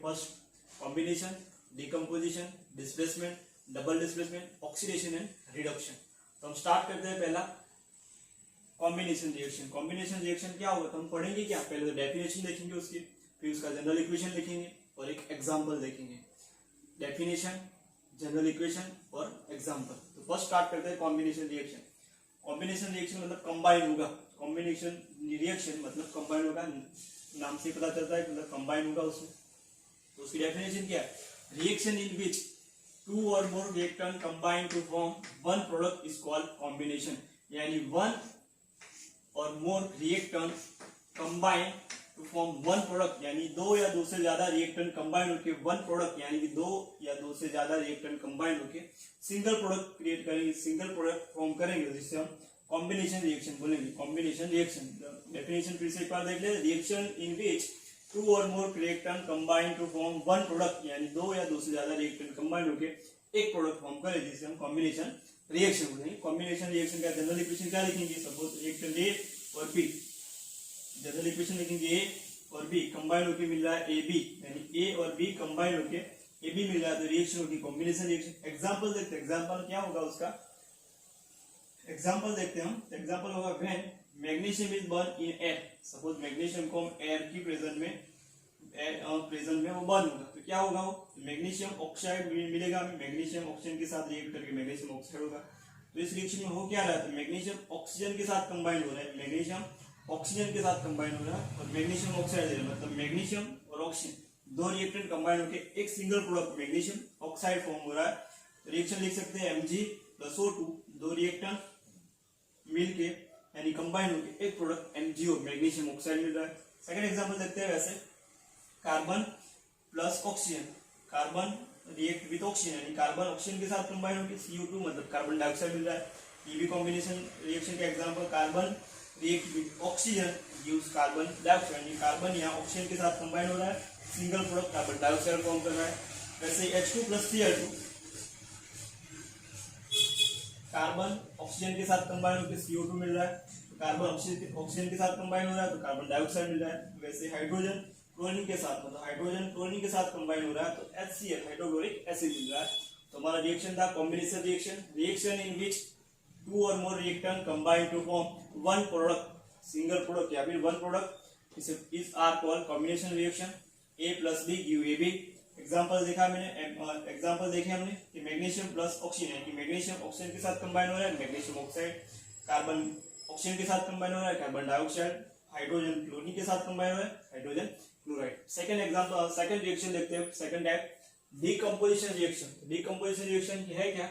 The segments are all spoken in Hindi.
First combination, decomposition, displacement, double displacement, oxidation and reduction. तो हम स्टार्ट करते हैं पहला कॉम्बिनेशन रिएक्शन। कॉम्बिनेशन रिएक्शन क्या होगा तो हम पढ़ेंगे क्या, पहले तो डेफिनेशन देखेंगे उसकी, फिर उसका जनरल इक्वेशन लिखेंगे और एक एग्जांपल देखेंगे। डेफिनेशन, जनरल इक्वेशन और एग्जांपल। तो फर्स्ट स्टार्ट करते हैं कॉम्बिनेशन रिएक्शन। कॉम्बिनेशन रिएक्शन मतलब कंबाइन होगा, कॉम्बिनेशन रिएक्शन मतलब कंबाइन होगा, नाम से पता चलता है मतलब कंबाइन होगा उसमें। तो उसकी डेफिनेशन क्या है, रिएक्शन इन विच टू और more reactant combine to form one product is called combination. यानी वन और more reactant combine to form one product, यानी दो या दो से ज्यादा रिएक्टेंट कंबाइन होकर वन प्रोडक्ट, यानी कि दो या दो से ज्यादा रिएक्टेंट कंबाइन होकर सिंगल प्रोडक्ट क्रिएट करेंगे, सिंगल प्रोडक्ट फॉर्म करेंगे, जिससे हम कॉम्बिनेशन रिएक्शन बोलेंगे। कॉम्बिनेशन रिएक्शन डेफिनेशन फिर से एक बार देख ले, रिएक्शन इन विच टू और more reactant combine to form one product, यानी दो या दो से ज्यादा रिएक्टेंट कंबाइन होकर एक प्रोडक्ट फॉर्म करे, जिसे हम कॉम्बिनेशन रिएक्शन बोलेंगे। कॉम्बिनेशन रिएक्शन का जनरल इक्वेशन क्या लिखेंगे, सपोज रिएक्टेंट ए और बी, जनरल इक्वेशन लिखेंगे ए और बी कंबाइन होकर मिल रहा है ए बी, यानी ए और बी कंबाइन होकर ए बी मिल रहा है, तो रिएक्शन होगी कॉम्बिनेशन रिएक्शन। एग्जांपल देखते हैं, एग्जांपल क्या होगा उसका, एग्जांपल देखते हैं हम। एग्जांपल होगा when magnesium is burn in air. Suppose magnesium को हम एयर की प्रेजेंट में वो बर्न होगा, तो क्या होगा, वो मैग्नीशियम ऑक्साइड मिलेगा हमें, मैग्नीशियम ऑक्सीजन के साथ रिएक्ट करके मैग्नीशियम ऑक्साइड होगा। तो इस रिएक्शन में हो क्या रहा है, तो मैग्नीशियम ऑक्सीजन के साथ कंबाइन हो रहा है, मैग्नीशियम ऑक्सीजन के साथ कंबाइन हो रहा है और मैग्नीशियम ऑक्साइड है, मतलब मैग्नीशियम और ऑक्सीजन दो रिएक्टेंट कंबाइन होकर एक single product magnesium oxide form हो रहा है। तो रिएक्शन लिख सकते हैं Mg+O2, दो रिएक्टेंट मिलके यानी कंबाइन होकर एक प्रोडक्ट MgO मैग्नीशियम ऑक्साइड मिल रहा है। सेकंड एग्जांपल देखते हैं वैसे, carbon plus oxygen, carbon react with oxygen, यानी कार्बन ऑक्सीजन के साथ कंबाइन होकर CO2 मतलब कार्बन डाइऑक्साइड मिल रहा है। ये भी कॉम्बिनेशन रिएक्शन का example, carbon react with oxygen gives carbon dioxide, यानी कार्बन यहाँ ऑक्सीजन के साथ कंबाइन हो रहा है, single product carbon dioxide form कर रहा है। वैसे H2+Cl2, कार्बन ऑक्सीजन के साथ कंबाइन होकर CO2 मिल रहा है, तो कार्बन ऑक्सीजन के साथ कंबाइन हो रहा है तो कार्बन डाइऑक्साइड मिल रहा है। वैसे हाइड्रोजन क्लोरीन के साथ, मतलब हाइड्रोजन क्लोरीन के साथ कंबाइन हो रहा है तो HCl हाइड्रोक्लोरिक एसिड मिल रहा है। तो हमारा रिएक्शन था combination reaction, reaction in which two और more reactant combine to form one product, single product या फिर one product, is are called combination reaction. A+B give AB। Example देखा मैंने, एग्जांपल देखे हमने कि मैग्नीशियम प्लस ऑक्सीजन है कि मैग्नीशियम ऑक्सीजन के साथ कंबाइन हो रहा है मैग्नीशियम ऑक्साइड, कार्बन ऑक्सीजन के साथ कंबाइन हो रहा है कार्बन डाइऑक्साइड, हाइड्रोजन क्लोरीन के साथ कंबाइन हो रहा है hydrogen chloride. Second example, second reaction देखते हैं, second type decomposition reaction. Decomposition reaction है क्या,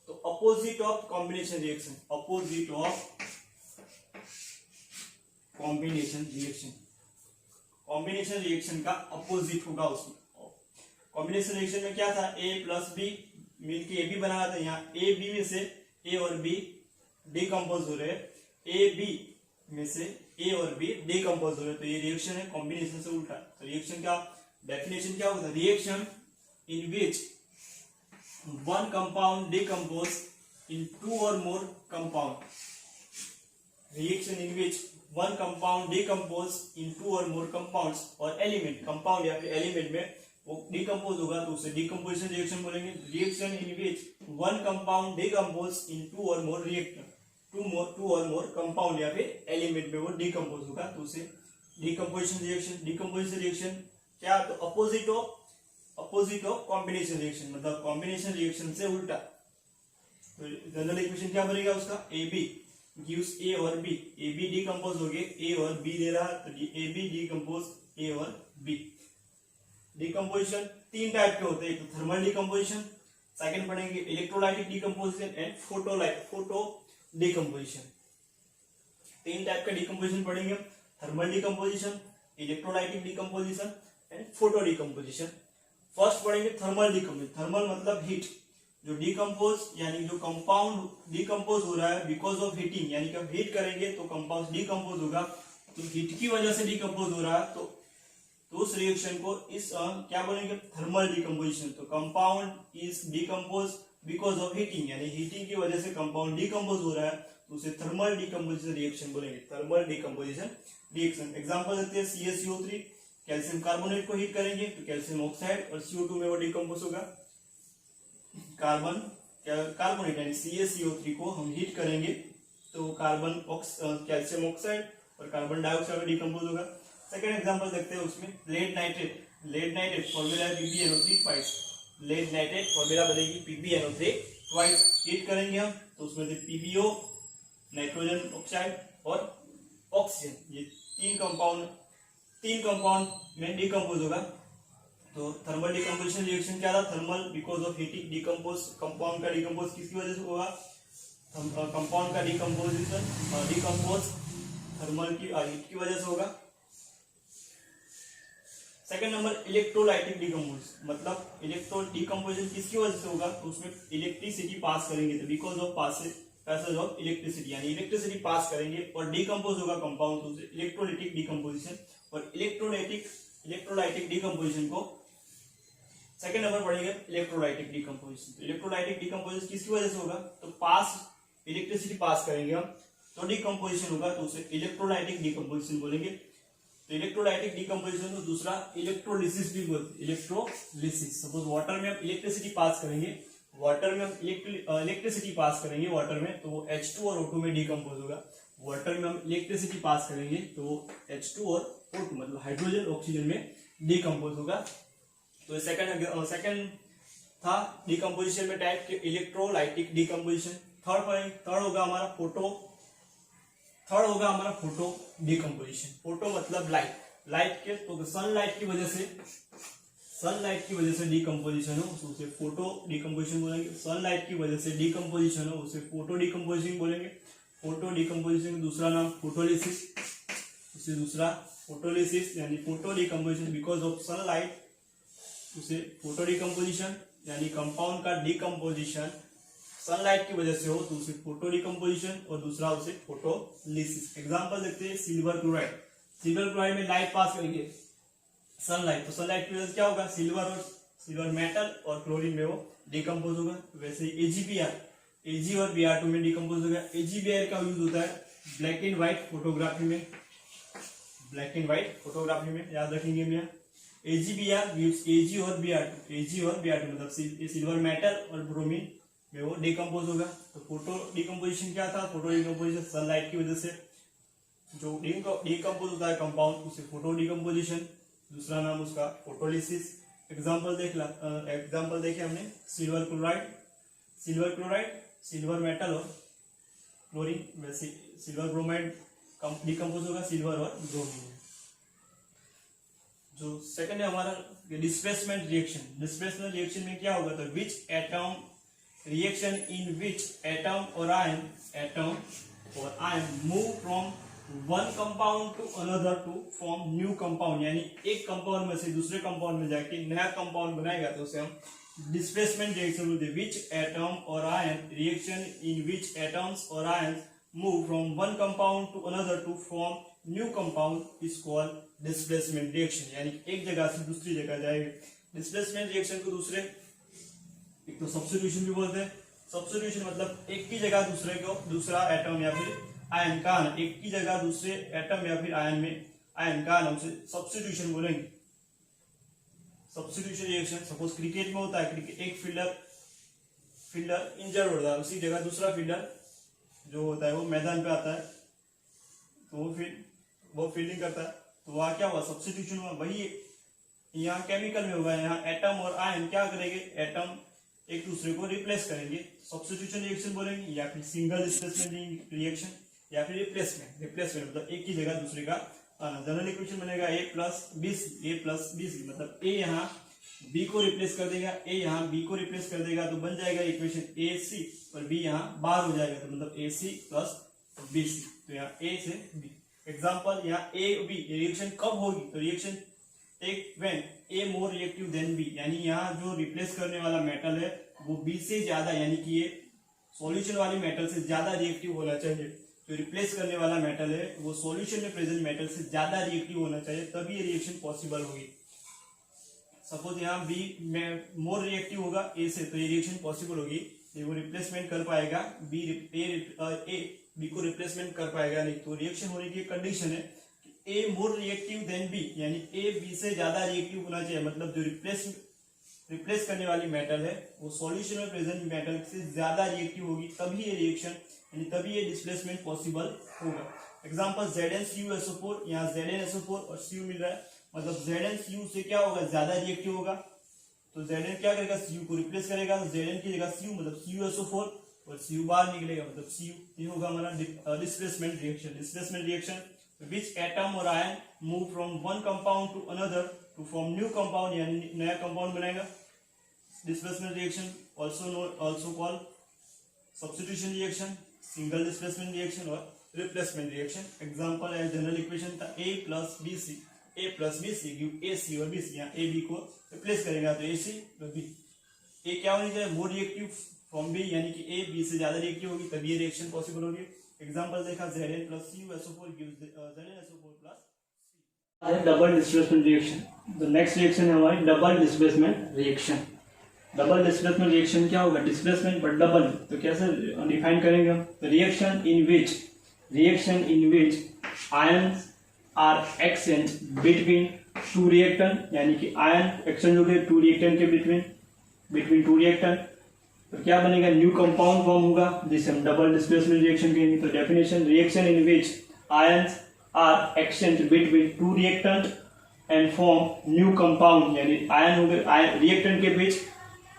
तो opposite of combination reaction, opposite of combination reaction, combination reaction का अपोजिट होगा उसमें। कॉम्बिनेशन रिएक्शन में क्या था, A+B मिलके AB बना रहा था, यहाँ AB में से A और B डिकम्पोज हो रहे हैं, AB में से A और B डिकम्पोज हो रहे हैं, तो ये रिएक्शन है कॉम्बिनेशन से उल्टा। तो रिएक्शन का डेफिनेशन क्या होता है, reaction in which one compound decompose in two और more compound, reaction in which one compound decompose in two और मोर कंपाउंड्स और एलिमेंट, कंपाउंड या फिर एलिमेंट में वो डिकम्पोज होगा तो उसे डिकम्पोजिशन रिएक्शन बोलेंगे। Reaction in which one compound decompose in two और मोर रिएक्टर, टू और मोर कंपाउंड या फिर एलिमेंट में वो डिकम्पोज होगा तो उसे डिकम्पोजिशन रिएक्शन। डिकम्पोजिशन रिएक्शन क्या, तो अपोजिट ऑफ कॉम्बिनेशन रिएक्शन, मतलब कॉम्बिनेशन रिएक्शन से उल्टा। तो जनरल इक्वेशन क्या बनेगा उसका, AB गिव्स A और B, AB डिकम्पोज हो गए A और B दे रहा तो AB डिकम्पोज A और B। डिकम्पोजिशन तीन टाइप के होते हैं, एक तो थर्मल डिकम्पोजिशन, सेकंड पढ़ेंगे electrolytic decomposition and photo decomposition. तीन टाइप का डिकम्पोजिशन पढ़ेंगे, thermal decomposition, electrolytic decomposition and photo decomposition. First पढ़ेंगे थर्मल डिकम्पोजिशन, थर्मल मतलब हीट, जो डिकम्पोज यानी जो कंपाउंड डिकम्पोज हो रहा है बिकॉज ऑफ हीटिंग, यानी कि हीट करेंगे तो कंपाउंड डिकम्पोज होगा, तो हीट की वजह से डिकम्पोज हो रहा है तो उस रिएक्शन को इस क्या बोलेंगे, थर्मल डिकम्पोजिशन। तो compound is decompose because of heating, यानी हीटिंग की वजह से कंपाउंड डिकम्पोज हो रहा है तो उसे थर्मल डिकम्पोजिशन रिएक्शन बोलेंगे, थर्मल डिकम्पोजिशन रिएक्शन। एग्जांपल देते हैं CaCO3, कैल्शियम कार्बोनेट को हीट करेंगे तो कैल्शियम ऑक्साइड और CO2 में वो डिकम्पोज होगा। कार्बोनेट यानी CaCO3 को हम हीट करेंगे तो कैल्शियम ऑक्साइड और कार्बन डाइऑक्साइड में डिकम्पोज होगा। सेकंड एग्जांपल देखते हैं उसमें लेड नाइट्रेट फॉर्मूला है PbNO3 twice. Lead nitrate formula बनेगी PbNO3 ट्वाइस। हीट करेंगे हम तो उसमें से PbO नाइट्रोजन ऑक्साइड और ऑक्सीजन, ये तीन कंपाउंड में डिकम्पोज होगा। तो थर्मल डिकम्पोजिशन रिएक्शन क्या था? Thermal because of heating decompose, compound का डिकम्पोज किसकी वजह से होगा? कंपाउंड का डिकम्पोज थर्मल की हीट की वजह से होगा। सेकंड नंबर इलेक्ट्रोलाइटिक डिकम्पोजिशन, मतलब इलेक्ट्रो डिकम्पोजिशन किसकी वजह से होगा? तो उसमें इलेक्ट्रिसिटी पास करेंगे तो because of passage of electricity, यानी इलेक्ट्रिसिटी पास करेंगे और डिकम्पोज होगा कंपाउंड, तो उसे इलेक्ट्रोलाइटिक डिकम्पोजिशन। और इलेक्ट्रोलाइटिक डिकम्पोजिशन को सेकंड नंबर पढ़ेंगे इलेक्ट्रोलाइटिक डिकम्पोजिशन। तो इलेक्ट्रोलाइटिक डिकम्पोजिशन किसकी वजह से होगा? तो इलेक्ट्रिसिटी पास करेंगे हम तो डिकम्पोजिशन होगा, तो उसे इलेक्ट्रोलाइटिक डिकम्पोजिशन बोलेंगे। तो इलेक्ट्रोलाइटिक डिकम्पोजिशन को दूसरा इलेक्ट्रोलिसिस भी बोलते हैं। इलेक्ट्रोलिसिस, सपोज वाटर में हम इलेक्ट्रिसिटी पास करेंगे, वाटर में तो वो H2 और O2 में डिकम्पोज होगा। वाटर में हम इलेक्ट्रिसिटी पास करेंगे तो वो H2 और O2 मतलब हाइड्रोजन ऑक्सीजन में डिकम्पोज होगा। तो सेकंड था डिकम्पोजिशन में टाइप के इलेक्ट्रोलाइटिक डिकम्पोजिशन। थर्ड होगा हमारा फोटो डिकम्पोजिशन। फोटो मतलब लाइट के, तो सनलाइट की वजह से डिकम्पोजिशन हो तो उसे फोटो डिकम्पोजिशन बोलेंगे। सनलाइट की वजह से डिकम्पोजिशन हो उसे फोटो डिकम्पोजिशन बोलेंगे। फोटो डिकम्पोजिशन का दूसरा नाम फोटोलिसिस, उसे दूसरा फोटोलिसिस यानी photo decomposition because of sunlight, उसे फोटो डिकम्पोजिशन यानी कंपाउंड का डिकम्पोजिशन सनलाइट की वजह से हो तो उसे फोटो डिकम्पोजिशन और दूसरा उसे फोटोलिसिस। एग्जांपल देखते हैं सिल्वर क्लोराइड में लाइट पास करेंगे सनलाइट, तो सनलाइट की वजह से क्या होगा? सिल्वर मेटल और क्लोरीन में वो डिकम्पोज होगा। वैसे AgBr, Ag और Br2 में डिकम्पोज होगा। AgBr का यूज होता है ब्लैक एंड व्हाइट फोटोग्राफी में, याद रखेंगे हम यहाँ। AgBr गिव्स Ag और Br2 मतलब सिल्वर मेटल और ब्रोमीन में वो डिकम्पोज होगा। तो फोटो डिकम्पोजिशन क्या था? फोटो डिकम्पोजिशन सनलाइट की वजह से जो डिकम्पोज होता है कंपाउंड उसे फोटो डिकम्पोजिशन, दूसरा नाम उसका फोटोलिसिस। एग्जांपल देखे हमने सिल्वर क्लोराइड, सिल्वर मेटल और क्लोरीन। वैसे सिल्वर ब्रोमाइड डिकम्पोज होगा सिल्वर और ब्रोमीन। जो सेकंड है हमारा डिस्प्लेसमेंट रिएक्शन में क्या होगा? तो reaction in which atom or ion move from one compound to another to form new compound, यानी एक कंपाउंड में से दूसरे कंपाउंड में जाके नया कंपाउंड बनाएगा तो उसे हम डिस्प्लेसमेंट रिएक्शन बोलते हैं। which atom or ion reaction in which atoms or ions move from one compound to another to form new compound is called displacement reaction, यानी एक जगह से दूसरी जगह जाएगा। डिस्प्लेसमेंट रिएक्शन को दूसरे एक तो सब्स्टिट्यूशन भी बोलते हैं। सब्स्टिट्यूशन मतलब एक की जगह दूसरा एटम या फिर आयन का आना, एक की जगह दूसरे एटम या फिर आयन का आना, उसे सब्स्टिट्यूशन बोलेंगे। सब्स्टिट्यूशन रिएक्शन सपोज क्रिकेट में होता है, एक फील्डर इंजर्ड होता है, उसी जगह दूसरा फील्डर जो होता है वो मैदान पे आता है तो वो फील्डिंग करता है, तो वहां क्या हुआ? सब्स्टिट्यूशन हुआ। वही यहाँ केमिकल में होगा, यहाँ एटम और आयन क्या करेंगे? एटम एक दूसरे को रिप्लेस करेंगे, सब्स्टिट्यूशन रिएक्शन बोलेंगे, या फिर सिंगल डिस्प्लेसमेंट रिएक्शन, या फिर रिप्लेसमेंट मतलब एक की जगह दूसरे का आना। जनरल इक्वेशन बनेगा A प्लस B C, मतलब A यहाँ B को रिप्लेस कर देगा, A यहाँ B को रिप्लेस कर देगा तो बन जाएगा इक्वेशन AC और B यहाँ बाहर हो जाएगा तो मतलब AC प्लस BC। तो यहाँ A से B। एग्जाम्पल यहाँ A B रिएक्शन कब होगी? तो reaction when A more reactive than B, यानी यहाँ जो रिप्लेस करने वाला मेटल है वो B से ज्यादा, यानी कि ये सॉल्यूशन वाली मेटल से ज्यादा रिएक्टिव होना चाहिए। जो रिप्लेस करने वाला मेटल है वो सॉल्यूशन में प्रेजेंट मेटल से ज्यादा रिएक्टिव होना चाहिए, तभी ये रिएक्शन पॉसिबल होगी। सपोज यहाँ B में मोर रिएक्टिव होगा A से, तो ये रिएक्शन पॉसिबल होगी। ये वो रिप्लेसमेंट कर पाएगा A B को रिप्लेसमेंट कर पाएगा नहीं। तो रिएक्शन होने की कंडीशन है कि ए मोर रिएक्टिव देन बी, यानी ए बी से ज्यादा रिएक्टिव होना चाहिए, मतलब जो रिप्लेस करने वाली मेटल है वो सॉल्यूशन में प्रेजेंट मेटल से ज्यादा रिएक्टिव होगी, तभी ये रिएक्शन यानी तभी ये डिस्प्लेसमेंट पॉसिबल होगा। एग्जांपल ZnCuSO4, यहाँ ZnSO4 और Cu मिल रहा है, मतलब ZnCu से क्या होगा, ज्यादा रिएक्टिव होगा, तो Zn क्या करेगा, Cu को रिप्लेस करेगा, तो Zn की जगह Cu मतलब CuSO4 और Cu बाहर निकलेगा मतलब Cu, ये होगा हमारा displacement reaction. Displacement reaction which atom और ion move from one compound to another to form new compound, यानी नया कंपाउंड बनाएगा। Displacement reaction also called substitution reaction, single displacement reaction और रिप्लेसमेंट रिएक्शन। एग्जांपल है, जनरल इक्वेशन था A plus B C give AC और BC, यहाँ A B को रिप्लेस करेगा तो AC और B। A क्या होनी चाहिए, मोर रिएक्टिव फ्रॉम B, यानी कि A B से ज्यादा रिएक्टिव होगी तभी ये रिएक्शन पॉसिबल होगी। एग्जांपल देखा, Zn plus CuSO4 gives ZnSO4 plus double displacement reaction. The next reaction है हमारी double displacement reaction. Double displacement reaction क्या होगा, डिस्प्लेसमेंट बट डबल, तो कैसे डिफाइन करेंगे हम, reaction in which ions are exchange between two reactant, यानी कि आयन एक्सचेंज हो गए टू रिएक्टेंट के बिटवीन टू रिएक्टेंट, तो क्या बनेगा, न्यू कंपाउंड फॉर्म होगा, जिसे हम डबल डिस्प्लेसमेंट रिएक्शन कहेंगे। तो definition, reaction in which ions are exchange between two reactant and form new compound, यानी आयन हो गए, रिएक्टेंट के बीच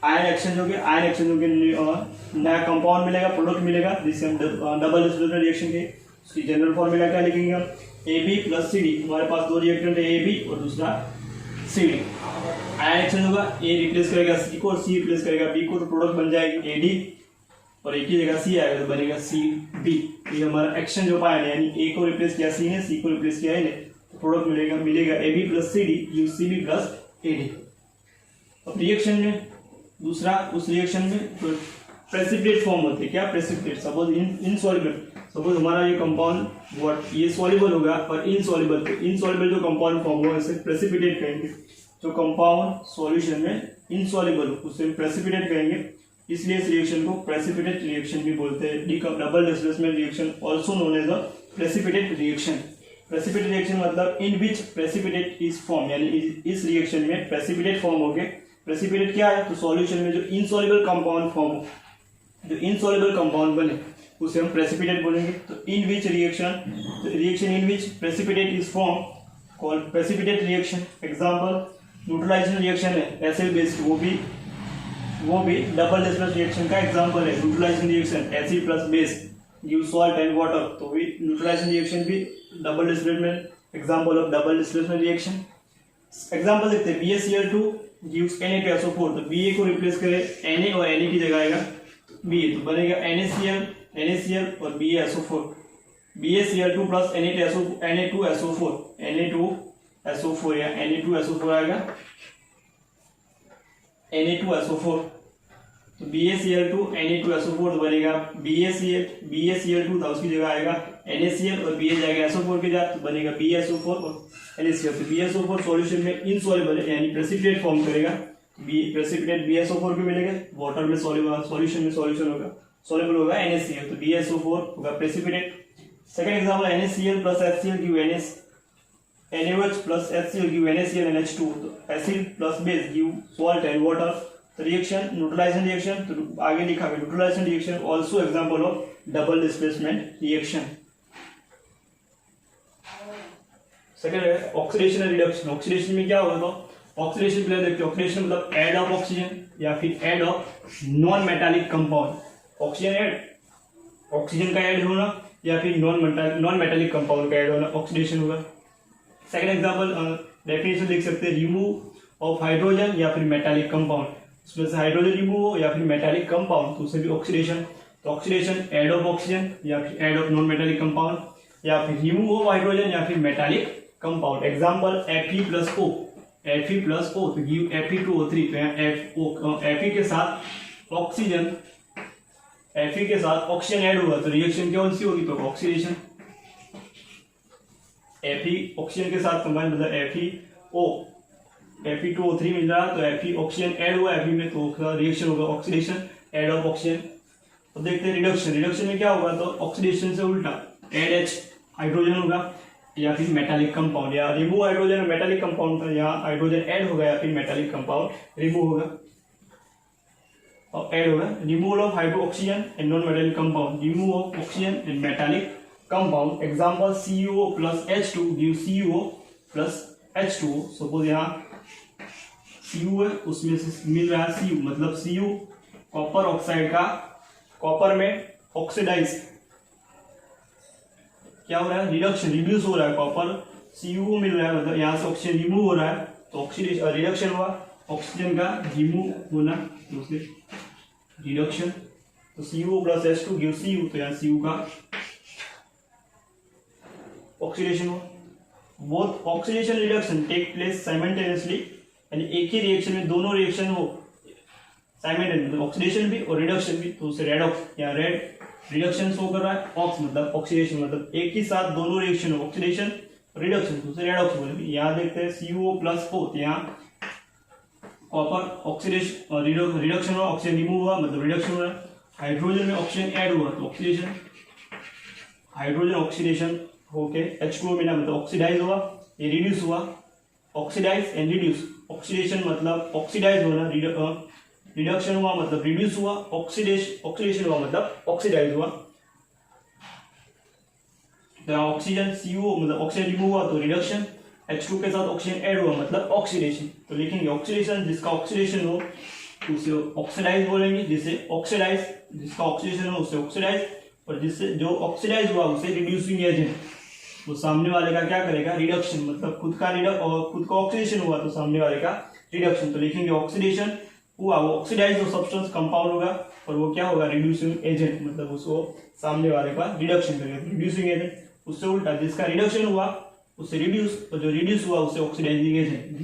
आयन एक्सचेंज हो गए नया कंपाउंड मिलेगा, प्रोडक्ट मिलेगा, जिसे हम डबल डिस्प्लेसमेंट रिएक्शन के। उसकी जनरल फॉर्मूला क्या लिखेंगे हम, AB प्लस CD, हमारे पास दो रिएक्टेंट है AB और दूसरा CD। आयन एक्सचेंज होगा, A रिप्लेस करेगा C को और C रिप्लेस करेगा B को, तो प्रोडक्ट बन जाएगी AD और एक ही जगह C आएगा तो बनेगा CB। ये हमारा एक्सचेंज हो पाया, यानी A को रिप्लेस किया C ने, C को रिप्लेस किया A ने, तो प्रोडक्ट मिलेगा AB plus CD CB plus AD। अब रिएक्शन में दूसरा, उस रिएक्शन में प्रेसिपिटेट फॉर्म होते हैं, क्या प्रेसिपिटेट, सपोज इनसॉल्युबल, सपोज हमारा ये कंपाउंड ये सॉल्युबल होगा और इनसॉल्युबल, तो इनसॉल्युबल जो कंपाउंड फॉर्म होगा इसे प्रेसिपिटेट कहेंगे। जो कंपाउंड सॉल्यूशन में इनसॉल्युबल हो उसे प्रेसिपिटेट कहेंगे, इसलिए इस रिएक्शन को प्रेसिपिटेट रिएक्शन भी बोलते हैं। Double displacement reaction also known as a precipitate reaction. Precipitate reaction मतलब in which precipitate is form, यानी इस रिएक्शन में प्रेसिपिटेट फॉर्म हो गए। प्रेसिपिटेट क्या है, तो सॉल्यूशन में जो इनसॉल्युबल कंपाउंड फॉर्म हो, जो इनसॉल्युबल कंपाउंड बने उसे हम प्रेसिपिटेट बोलेंगे। तो in which reaction in which precipitate is form called precipitate reaction. Example, neutralization reaction है एसिड बेस, वो भी डबल डिस्प्लेसमेंट रिएक्शन का एग्जांपल है। Neutralization reaction acid plus base give salt and water, तो भी न्यूट्रलाइजेशन रिएक्शन भी double displacement, example of double displacement reaction. Example देखते हैं, BaCl2 गिव्स Na2SO4, तो Ba को रिप्लेस करें Na और Na की जगह आएगा Ba, तो बनेगा NaCl और BaSO4, BaCl2 प्लस Na2SO4 या Na2SO4 आएगा Na2SO4, तो BaCl2 Na2SO4 तो बनेगा BaCl2 था उसकी जगह आएगा NaCl और Ba जाएगा SO4 के साथ, तो बनेगा BaSO4 और NaCl। तो BaSO4 सॉल्यूशन में इनसॉल्युबल है, यानी प्रेसिपिटेट फॉर्म करेगा, प्रेसिपिटेट BaSO4 को मिलेगा, वाटर में सॉल्यूशन में सॉल्युबल होगा NaCl, तो BaSO4 होगा precipitate. Second example, NaCl plus HCl give NaOH plus HCl give NaCl and H2, तो acid plus base give salt and water. तो रिएक्शन, न्यूट्रलाइजेशन रिएक्शन, तो आगे लिखा है neutralization reaction also example of double displacement reaction. Second है ऑक्सीडेशन एंड रिडक्शन। ऑक्सीडेशन में क्या होगा, तो ऑक्सीडेशन पहले देखते हैं। ऑक्सीडेशन मतलब ऐड ऑफ ऑक्सीजन या फिर add of non metallic compound. Oxygen का ऐड होना या फिर नॉन मेटालिक कंपाउंड का ऐड होना ऑक्सीडेशन होगा। सेकंड एग्जांपल डेफिनेशन लिख सकते हैं, रिमूव ऑफ हाइड्रोजन या फिर मेटालिक कंपाउंड, उसमें से हाइड्रोजन रिमूव हो या फिर मेटालिक कंपाउंड तो उसे भी ऑक्सीडेशन। तो ऑक्सीडेशन ऐड ऑफ ऑक्सीजन या फिर add of non metallic compound या फिर रिमूव ऑफ हाइड्रोजन या फिर metallic compound. Example Fe plus O तो गिव Fe2O3, तो यहाँ Fe के साथ ऑक्सीजन ऐड होगा तो रिएक्शन कौन सी होगी, तो ऑक्सीडेशन। Fe ऑक्सीजन के साथ कंबाइन मतलब Fe2O3 मिल रहा, तो Fe ऑक्सीजन ऐड हुआ Fe में, तो रिएक्शन होगा ऑक्सीडेशन, ऐड ऑफ ऑक्सीजन। तो देखते हैं रिडक्शन में क्या होगा, तो ऑक्सीडेशन से उल्टा ऐड H हाइड्रोजन होगा, या फिर मेटालिक कंपाउंड, या रिमूव हाइड्रोजन मेटालिक कंपाउंड था, यहाँ हाइड्रोजन ऐड होगा या फिर मेटालिक कंपाउंड रिमूव होगा और ऐड होगा। Removal of hydro oxygen and non metallic compound, remove of oxygen and metallic compound. Example CuO plus H2 give CuO plus H2O। Suppose यहाँ Cu है, उसमें से मिल रहा है Cu, मतलब Cu कॉपर ऑक्साइड का, कॉपर में ऑक्सीडाइज क्या हो रहा है, रिडक्शन, रिड्यूस हो रहा है, कॉपर Cu मिल रहा है, मतलब यहाँ से ऑक्सीजन रिमूव हो रहा है तो ऑक्सीडेशन रिडक्शन हुआ, ऑक्सीजन का रिमूव होना तो उससे रिडक्शन। तो CuO plus H2 give Cu, तो यहाँ Cu का ऑक्सीडेशन हुआ। Both oxidation reduction take place simultaneously, यानी एक ही रिएक्शन में दोनों रिएक्शन हो साइमल्टेनियस, मतलब ऑक्सीडेशन भी और रिडक्शन भी, तो उसे रेडॉक्स, यहाँ रेड रिडक्शन शो कर रहा है, ऑक्स मतलब ऑक्सीडेशन, मतलब एक ही साथ दोनों रिएक्शन हो, ऑक्सीडेशन रिडक्शन, तो उसे रेडॉक्स बोलेंगे। यहाँ देखते हैं CuO प्लस O, यहाँ कॉपर ऑक्सीडेशन रिडक्शन हुआ, ऑक्सीजन रिमूव हुआ मतलब रिडक्शन हुआ, हाइड्रोजन में ऑक्सीजन ऐड हुआ तो ऑक्सीडेशन, हाइड्रोजन ऑक्सीडेशन होके H2O मिला मतलब ऑक्सीडाइज हुआ, ये रिड्यूस हुआ, ऑक्सीडाइज एंड रिड्यूस, ऑक्सीडेशन मतलब ऑक्सीडाइज होना, रिडक्शन हुआ मतलब रिड्यूस हुआ, ऑक्सीडेशन हुआ मतलब ऑक्सीडाइज हुआ। तो ऑक्सीजन CuO मतलब ऑक्सीजन रिमूव हुआ तो रिडक्शन, H2 के साथ ऑक्सीजन ऐड हुआ मतलब ऑक्सीडेशन। तो लिखेंगे ऑक्सीडेशन, जिसका ऑक्सीडेशन हो उसे ऑक्सीडाइज बोलेंगे, जिसे ऑक्सीडाइज, जिसका ऑक्सीडेशन हो उसे ऑक्सीडाइज, और जिससे जो ऑक्सीडाइज हुआ उसे रिड्यूसिंग एजेंट, वो सामने वाले का क्या करेगा, रिडक्शन, मतलब खुद का और खुद का ऑक्सीडेशन हुआ तो सामने वाले का रिडक्शन। तो लिखेंगे ऑक्सीडेशन हुआ, वो ऑक्सीडाइज जो सब्सटेंस कंपाउंड होगा और वो क्या होगा, रिड्यूसिंग एजेंट, मतलब उसको सामने वाले का रिडक्शन करेगा, रिड्यूसिंग एजेंट। उससे उल्टा, जिसका रिडक्शन हुआ उससे रिड्यूस, और जो रिड्यूस हुआ उससे ऑक्सीडाइजिंग एजेंट,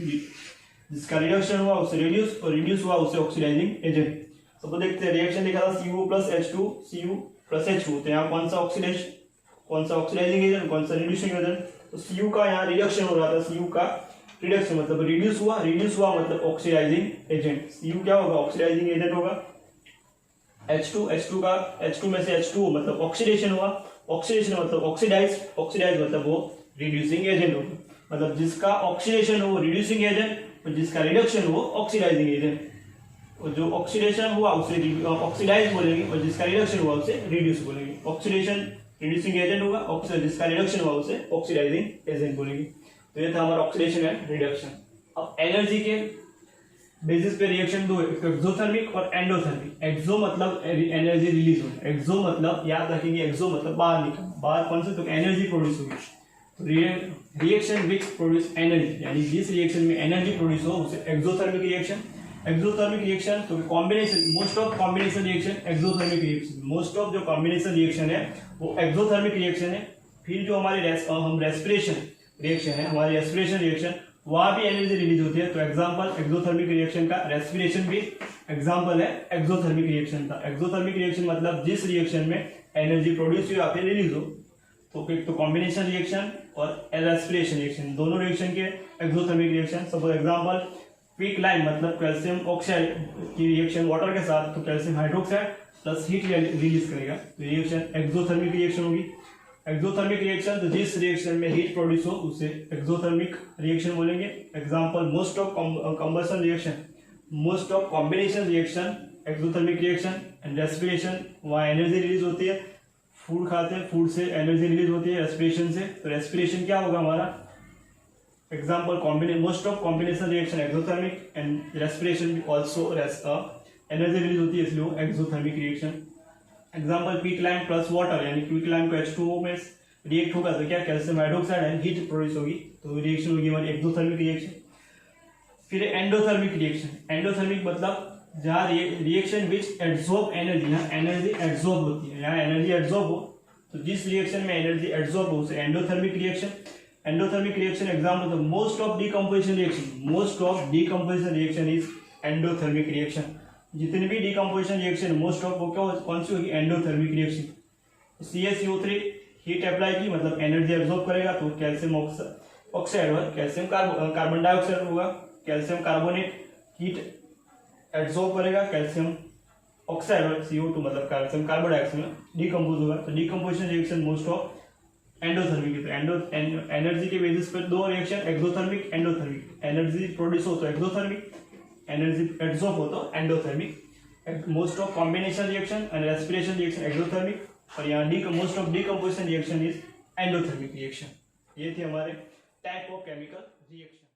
जिसका रिडक्शन हुआ उससे रिड्यूस और रिड्यूस हुआ उससे ऑक्सीडाइजिंग एजेंट। तो देखते हैं रिएक्शन लिखा था CuO plus H2, Cu plus H2, तो यहाँ कौन सा ऑक्सीडेशन, कौन सा ऑक्सीडाइजिंग एजेंट, कौन सा रिड्यूसिंग एजेंट, तो Cu का यहाँ रिडक्शन हो रहा था, Cu का रिडक्शन मतलब रिड्यूस हुआ, रिड्यूस हुआ मतलब ऑक्सीडाइजिंग एजेंट, Cu क्या होगा, ऑक्सीडाइजिंग एजेंट होगा। H2 का, H2 में से H2 मतलब ऑक्सीडेशन हुआ, ऑक्सीडेशन मतलब ऑक्सीडाइज, ऑक्सीडाइज मतलब वो रिड्यूसिंग एजेंट होगा, मतलब जिसका ऑक्सीडेशन हो वो रिड्यूसिंग एजेंट और जिसका रिडक्शन हो ऑक्सीडाइजिंग एजेंट, और जो ऑक्सीडेशन हुआ उसे ऑक्सीडाइज बोलेंगे और जिसका रिडक्शन हुआ उसे रिड्यूस बोलेंगे। ऑक्सीडेशन रिड्यूसिंग एजेंट होगा, जिसका रिडक्शन हुआ उसे ऑक्सीडाइजिंग एजेंट बोलेंगे। तो ये था हमारा ऑक्सीडेशन एंड रिडक्शन। अब एनर्जी के बेसिस पे रिएक्शन दो है, एक्सोथर्मिक और एंडोथर्मिक। एक्सो मतलब एनर्जी रिलीज हो, एक्सो मतलब याद रखेंगे, एक्सो मतलब बाहर निकलना, बाहर कौन से, तो एनर्जी प्रोड्यूस होगी। तो रिएक्शन विच प्रोड्यूस एनर्जी, यानी जिस रिएक्शन में एनर्जी प्रोड्यूस हो उसे एक्सोथर्मिक रिएक्शन। एक्सोथर्मिक रिएक्शन तो combination, most of combination reaction exothermic reaction, most of जो कॉम्बिनेशन रिएक्शन है वो एक्सोथर्मिक रिएक्शन है। फिर जो हमारे हम रेस्पिरेशन रिएक्शन है, हमारी रेस्पिरेशन रिएक्शन, वहां भी एनर्जी रिलीज होती है। तो एग्जांपल एक्सोथर्मिक रिएक्शन का रेस्पिरेशन भी एग्जांपल है एक्सोथर्मिक रिएक्शन का। एक्सोथर्मिक रिएक्शन मतलब जिस रिएक्शन में एनर्जी प्रोड्यूस हो या फिर रिलीज हो। तो एक तो कॉम्बिनेशन रिएक्शन और रेस्पिरेशन रिएक्शन, दोनों रिएक्शन के exothermic reaction. Suppose example quick lime मतलब कैल्शियम ऑक्साइड की रिएक्शन वाटर के साथ, तो calcium hydroxide plus heat release करेगा, तो रिएक्शन एक्सोथर्मिक रिएक्शन होगी। एक्सोथर्मिक रिएक्शन तो जिस रिएक्शन में हीट प्रोड्यूस हो उसे एक्सोथर्मिक रिएक्शन बोलेंगे। Example most of combustion reaction, most of combination reaction exothermic reaction. And respiration, वहाँ एनर्जी रिलीज होती है, फूड खाते हैं, फूड से एनर्जी रिलीज होती है रेस्पिरेशन से, तो रेस्पिरेशन क्या होगा हमारा, example most of combination reaction exothermic and respiration also energy release होती है, इसलिए वो exothermic reaction. Example quick lime plus water, यानी क्विक लाइम को H2O में रिएक्ट होगा तो क्या calcium hydroxide and heat produce होगी, तो रिएक्शन होगी हमारी एक्सोथर्मिक रिएक्शन। फिर एंडोथर्मिक रिएक्शन, एंडोथर्मिक मतलब जहाँ रिएक्शन विच एब्जॉर्ब एनर्जी, यहाँ एनर्जी एब्जॉर्ब होती है, यहाँ एनर्जी एब्जॉर्ब हो, तो जिस रिएक्शन में एनर्जी एब्जॉर्ब हो उसे endothermic reaction. Endothermic reaction example most of decomposition reaction, most of decomposition reaction is endothermic reaction. जितनी भी डीकंपोजिशन रिएक्शन मोस्ट ऑफ वो क्या कौन सी होगी, endothermic reaction. CaCO3 heat apply की मतलब एनर्जी एब्जॉर्ब करेगा, तो कैल्शियम ऑक्साइड और कैल्शियम कार्बन डाइऑक्साइड होगा, कैल्शियम कार्बोनेट हीट एब्जॉर्ब करेगा, कैल्शियम ऑक्साइड और CO2 मतलब कैल्शियम कार्बन डाइऑक्साइड में डिकम्पोज होगा। तो decomposition reaction most of endothermic है तो एनर्जी के बेसिस पर दो reaction exothermic endothermic, energy produce हो तो एक्सोथर्मिक, एनर्जी एब्सॉर्ब हो तो endothermic. Most of combination reaction and respiration reaction exothermic, और यहाँ most of decomposition reaction is endothermic reaction. ये थे हमारे टाइप ऑफ केमिकल रिएक्शन।